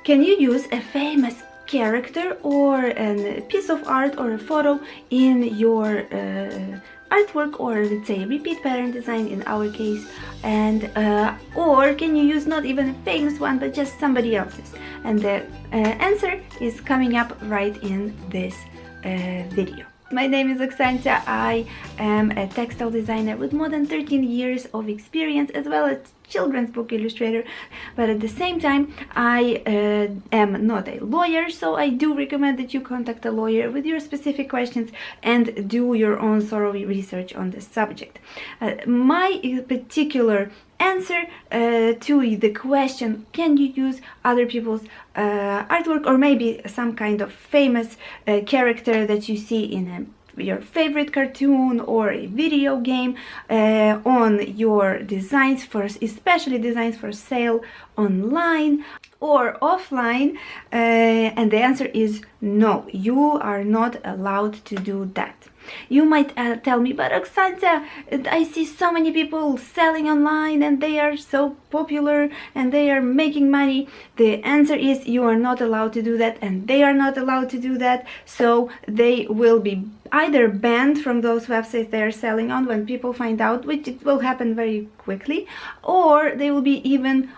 Can you use a famous character or a piece of art or a photo in your artwork, or let's say repeat pattern design in our case, and or can you use not even a famous one but just somebody else's? And the answer is coming up right in this video. My name is Oksancia. I am a textile designer with more than 13 years of experience, as well as children's book illustrator, but at the same time I am not a lawyer, so I do recommend that you contact a lawyer with your specific questions and do your own thorough research on this subject. My particular answer to the question, can you use other people's artwork, or maybe some kind of famous character that you see in your favorite cartoon or a video game on your designs, especially designs for sale online or offline? And the answer is no, you are not allowed to do that. You might tell me, but Oksancia, I see so many people selling online and they are so popular and they are making money. The answer is you are not allowed to do that, and they are not allowed to do that. So they will be either banned from those websites they are selling on when people find out, which it will happen very quickly, or they will be even,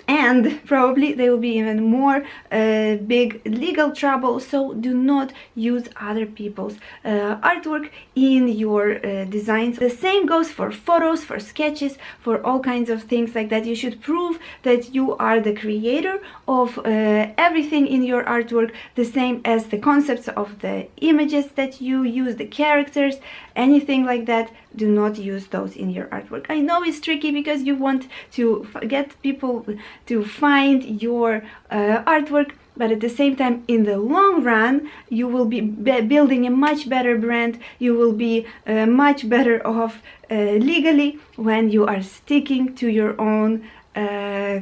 and probably they will be even more big legal trouble. So do not use other people's artwork in your designs. The same goes for photos, for sketches, for all kinds of things like that. You should prove that you are the creator of everything in your artwork, the same as the concepts of the images that you use, the characters, anything like that. Do not use those in your artwork. I know it's tricky because you want to get people to find your artwork, but at the same time, in the long run, you will be building a much better brand. You will be much better off legally when you are sticking to your own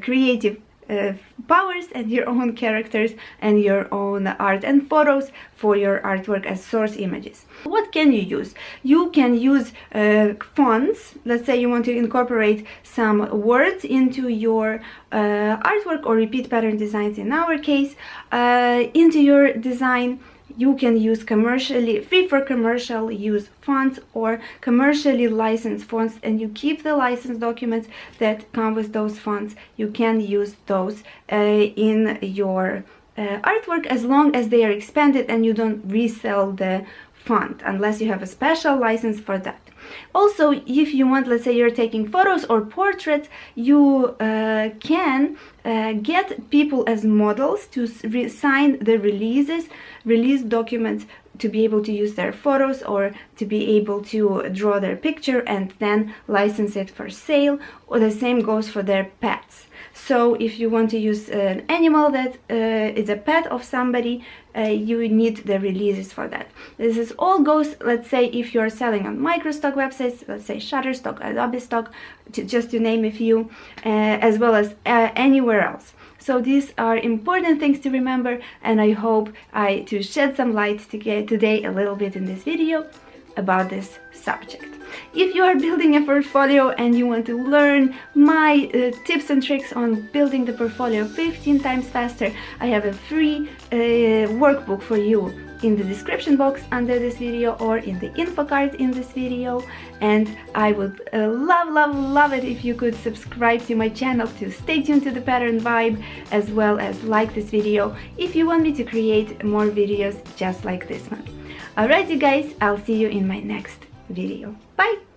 creative powers and your own characters and your own art and photos for your artwork as source images. What can you use? You can use fonts. Let's say you want to incorporate some words into your artwork or repeat pattern designs in our case into your design. You can use free for commercial use fonts or commercially licensed fonts, and you keep the license documents that come with those fonts. You can use those in your artwork as long as they are expanded and you don't resell the font, unless you have a special license for that. Also, if you want, let's say you're taking photos or portraits, you can get people as models to sign the release documents to be able to use their photos or to be able to draw their picture and then license it for sale. Or the same goes for their pets. So if you want to use an animal that is a pet of somebody, you need the releases for that. This is all goes, let's say, if you're selling on microstock websites, let's say Shutterstock, Adobe Stock, just to name a few, as well as anywhere else. So these are important things to remember, and I hope to shed some light today a little bit in this video about this subject. If you are building a portfolio and you want to learn my tips and tricks on building the portfolio 15 times faster, I have a free workbook for you in the description box under this video or in the info card in this video. And I would love it if you could subscribe to my channel to stay tuned to the pattern vibe, as well as like this video if you want me to create more videos just like this one. Alright you guys, I'll see you in my next video. Bye!